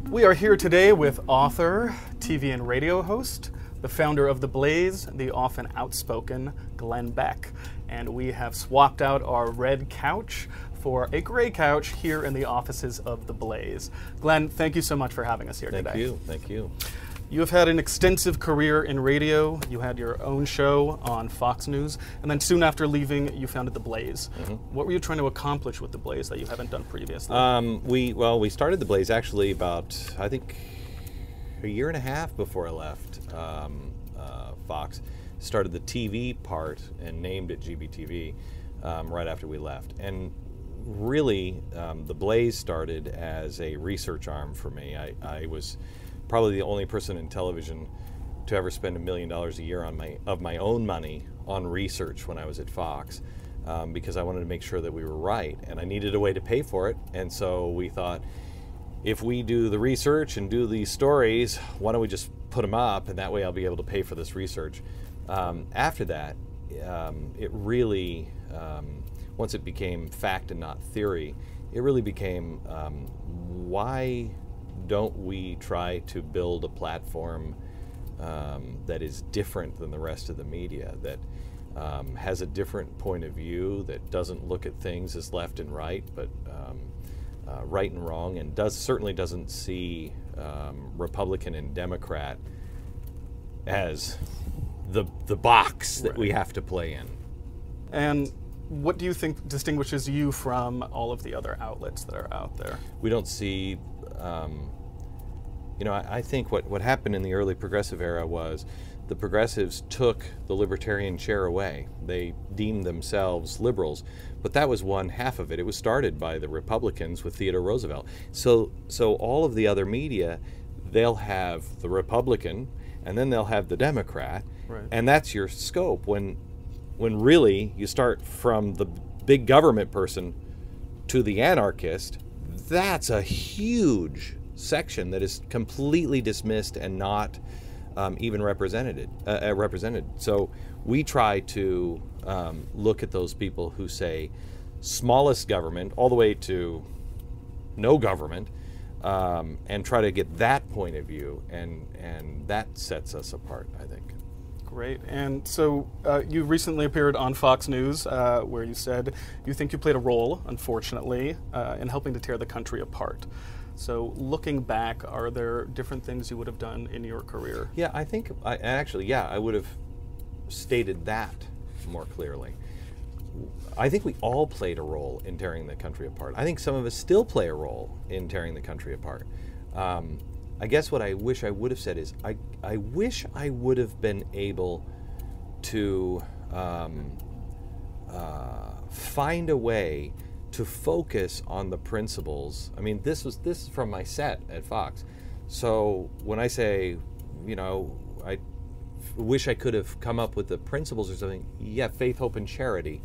We are here today with author, TV and radio host, the founder of The Blaze, the often outspoken Glenn Beck. And we have swapped out our red couch for a gray couch here in the offices of The Blaze. Glenn, thank you so much for having us here today. Thank you, thank you. You have had an extensive career in radio. You had your own show on Fox News, and then soon after leaving, you founded The Blaze. What were you trying to accomplish with The Blaze that you haven't done previously? We started The Blaze actually about, I think, a year and a half before I left Fox. Started the TV part and named it GBTV right after we left. And really, The Blaze started as a research arm for me. I was probably the only person in television to ever spend $1 million a year on my own money on research when I was at Fox, because I wanted to make sure that we were right, and I needed a way to pay for it. And so we thought, if we do the research and do these stories, why don't we just put them up, and that way I'll be able to pay for this research. After that, it really, once it became fact and not theory, it really became, why don't we try to build a platform that is different than the rest of the media, that has a different point of view, that doesn't look at things as left and right, but right and wrong, and certainly doesn't see Republican and Democrat as the box that we have to play in. And what do you think distinguishes you from all of the other outlets that are out there? We don't see, I think what happened in the early progressive era was the progressives took the libertarian chair away. They deemed themselves liberals, but that was one half of it. It was started by the Republicans with Theodore Roosevelt. So all of the other media, they'll have the Republican, and then they'll have the Democrat, right, and that's your scope. When really you start from the big government person to the anarchist, that's a huge section that is completely dismissed and not even represented. So we try to look at those people who say smallest government all the way to no government, and try to get that point of view, and that sets us apart, I think. Great. And so you recently appeared on Fox News where you said you think you played a role, unfortunately, in helping to tear the country apart. So looking back, are there different things you would have done in your career? Yeah, I think, I would have stated that more clearly. I think we all played a role in tearing the country apart. I think some of us still play a role in tearing the country apart. I guess what I wish I would have said is, I wish I would have been able to find a way to focus on the principles. I mean, this is from my set at Fox. So when I say, I wish I could have come up with the principles or something, yeah, faith, hope, and charity.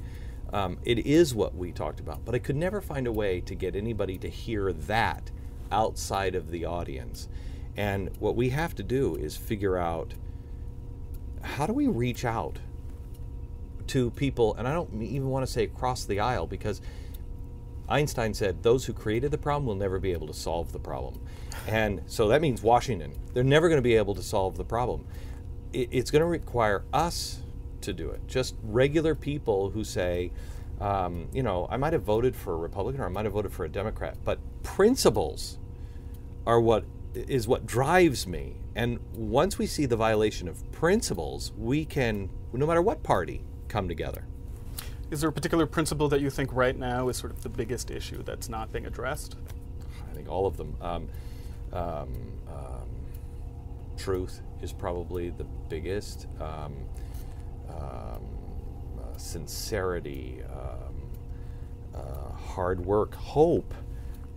It is what we talked about, but I could never find a way to get anybody to hear that outside of the audience. And what we have to do is figure out, how do we reach out to people, and I don't even want to say across the aisle, because Einstein said those who created the problem will never be able to solve the problem. And so that means Washington. They're never going to be able to solve the problem. It's going to require us to do it. Just regular people who say, I might have voted for a Republican or I might have voted for a Democrat, but principles are what drives me. And once we see the violation of principles, we can, no matter what party, come together. Is there a particular principle that you think right now is sort of the biggest issue that's not being addressed? I think all of them. Truth is probably the biggest. Sincerity, hard work, hope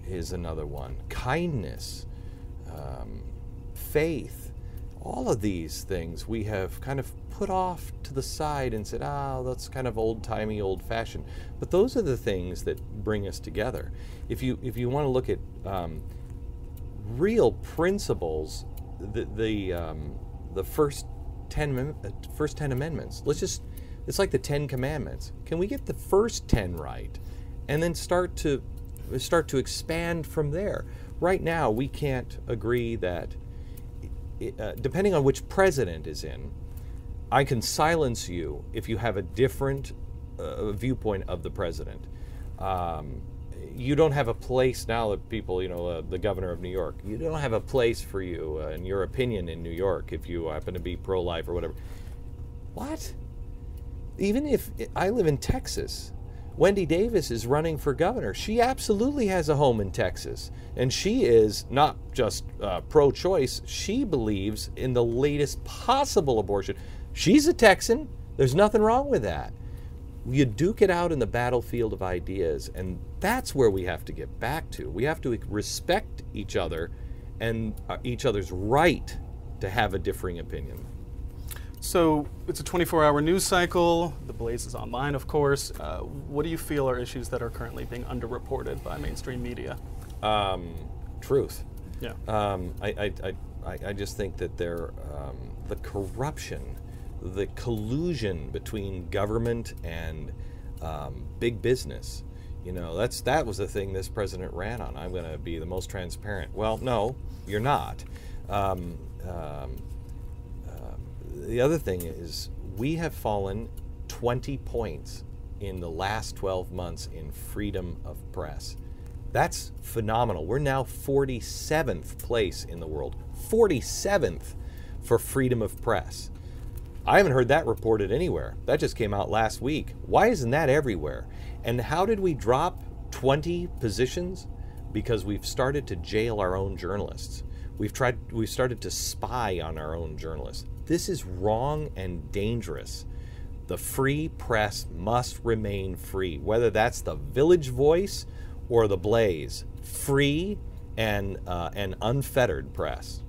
is another one. Kindness, faith. All of these things we have kind of put off to the side and said, that's kind of old-timey, old-fashioned. But those are the things that bring us together. If you want to look at real principles, the first 10 amendments. It's like the 10 Commandments. Can we get the first 10 right, and then start to expand from there? Right now, we can't agree that, depending on which president is in, I can silence you if you have a different viewpoint of the president. You don't have a place now that people, the governor of New York, you don't have a place for you and your opinion in New York if you happen to be pro-life or whatever. What? Even if I live in Texas, Wendy Davis is running for governor. She absolutely has a home in Texas. And she is not just pro-choice, she believes in the latest possible abortion. She's a Texan. There's nothing wrong with that. You duke it out in the battlefield of ideas, and that's where we have to get back to. We have to respect each other and each other's right to have a differing opinion. So it's a 24-hour news cycle. The Blaze is online, of course. What do you feel are issues that are currently being underreported by mainstream media? Truth. Yeah. I just think that the corruption, the collusion between government and big business, that was the thing this president ran on. I'm going to be the most transparent. Well, no, you're not. The other thing is we have fallen 20 points in the last 12 months in freedom of press. That's phenomenal. We're now 47th place in the world. 47th for freedom of press. I haven't heard that reported anywhere. That just came out last week. Why isn't that everywhere? And how did we drop 20 positions? Because we've started to jail our own journalists. We've started to spy on our own journalists. This is wrong and dangerous. The free press must remain free, whether that's the Village Voice or the Blaze. Free and unfettered press.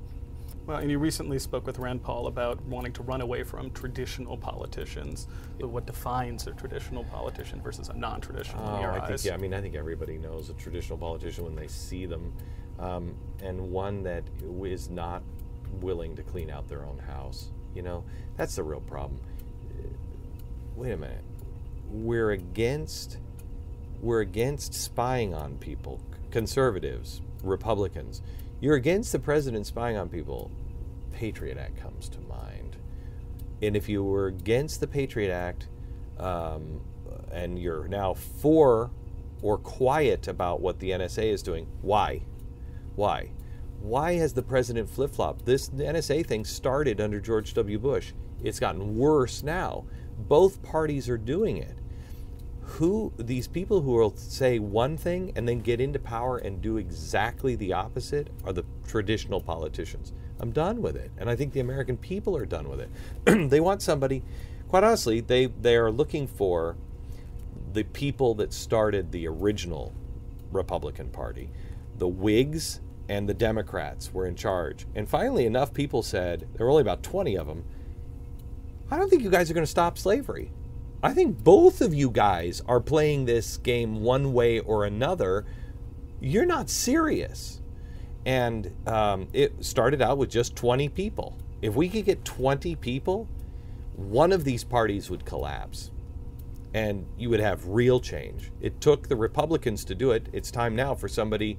Well, and you recently spoke with Rand Paul about wanting to run away from traditional politicians. So what defines a traditional politician versus a non-traditional in your eyes? I think everybody knows a traditional politician when they see them, and one that is not willing to clean out their own house. That's the real problem. Wait a minute. We're against spying on people. Conservatives, Republicans. You're against the president spying on people. Patriot Act comes to mind. And if you were against the Patriot Act and you're now for or quiet about what the NSA is doing, why? Why? Why has the president flip-flopped? This NSA thing started under George W. Bush. It's gotten worse now. Both parties are doing it. These people who will say one thing and then get into power and do exactly the opposite are the traditional politicians. I'm done with it. And I think the American people are done with it. They want somebody, quite honestly, they are looking for the people that started the original Republican Party. The Whigs and the Democrats were in charge. And finally, enough people said, there were only about 20 of them, I don't think you guys are going to stop slavery. I think both of you guys are playing this game one way or another. You're not serious. And it started out with just 20 people. If we could get 20 people, one of these parties would collapse. And you would have real change. It took the Republicans to do it. It's time now for somebody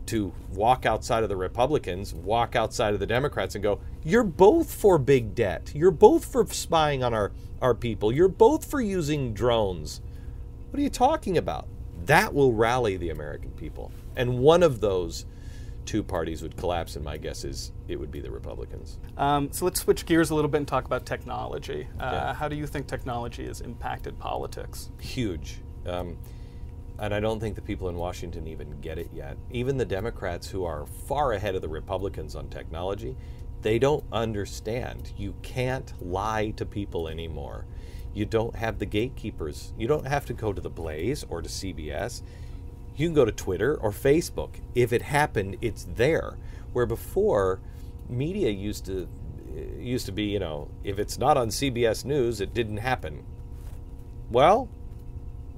to walk outside of the Republicans, walk outside of the Democrats and go, you're both for big debt. You're both for spying on our people. You're both for using drones. What are you talking about? That will rally the American people. And one of those two parties would collapse, and my guess is it would be the Republicans. So let's switch gears a little bit and talk about technology. Yeah. How do you think technology has impacted politics? Huge. And I don't think the people in Washington even get it yet. Even the Democrats, who are far ahead of the Republicans on technology, they don't understand. You can't lie to people anymore. You don't have the gatekeepers. You don't have to go to the Blaze or to CBS. You can go to Twitter or Facebook. If it happened, it's there. Where before, media used to be, if it's not on CBS News, it didn't happen. Well,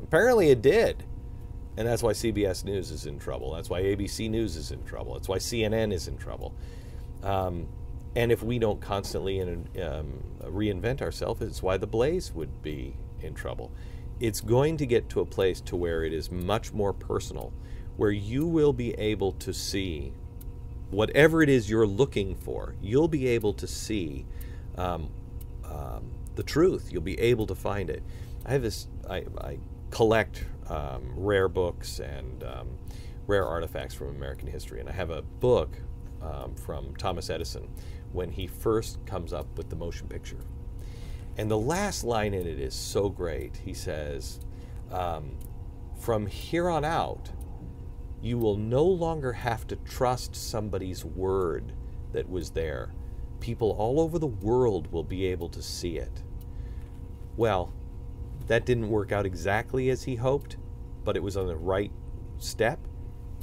apparently it did. And that's why CBS News is in trouble. That's why ABC News is in trouble. That's why CNN is in trouble. And if we don't constantly reinvent ourselves, it's why the Blaze would be in trouble. It's going to get to a place to where it is much more personal, where you will be able to see whatever it is you're looking for. You'll be able to see the truth. You'll be able to find it. I have this, I collect rare books and rare artifacts from American history, and I have a book from Thomas Edison when he first comes up with the motion picture. And the last line in it is so great. He says, from here on out, you will no longer have to trust somebody's word that was there. People all over the world will be able to see it. Well, that didn't work out exactly as he hoped, but it was on the right step.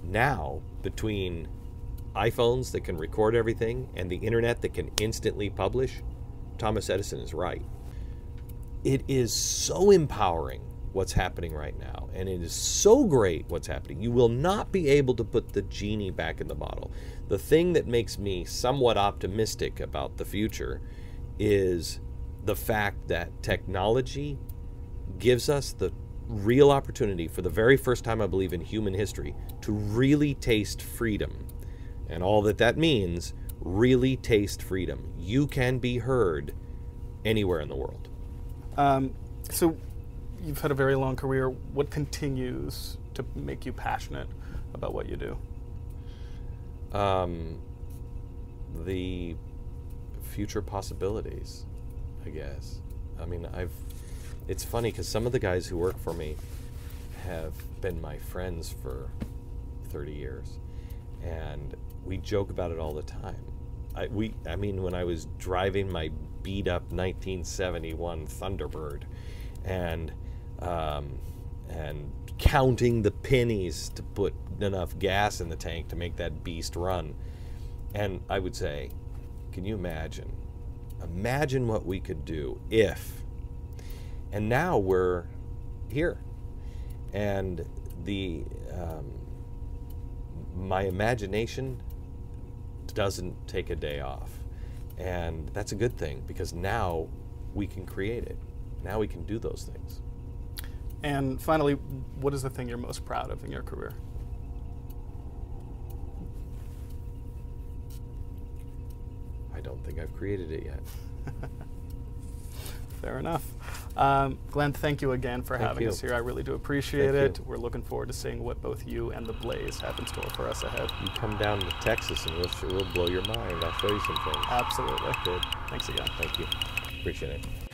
Now, between iPhones that can record everything and the internet that can instantly publish, Thomas Edison is right. It is so empowering what's happening right now, and it is so great what's happening. You will not be able to put the genie back in the bottle. The thing that makes me somewhat optimistic about the future is the fact that technology gives us the real opportunity, for the very first time I believe in human history, to really taste freedom. And all that that means, really taste freedom. You can be heard anywhere in the world. So you've had a very long career. What continues to make you passionate about what you do? The future possibilities, I guess. I mean, it's funny because some of the guys who work for me have been my friends for 30 years, and we joke about it all the time. I mean, when I was driving my beat-up 1971 Thunderbird, and counting the pennies to put enough gas in the tank to make that beast run, and I would say, can you imagine? Imagine what we could do if. And now we're here, and my imagination doesn't take a day off, and that's a good thing, because now we can create it. Now we can do those things. And finally, what is the thing you're most proud of in your career? I don't think I've created it yet. Fair enough. Glenn, thank you again for having us here. I really do appreciate it. We're looking forward to seeing what both you and the Blaze have in store for us ahead. You come down to Texas and we'll blow your mind. I'll show you some things. Absolutely. Good. Thanks again. Thank you. Appreciate it.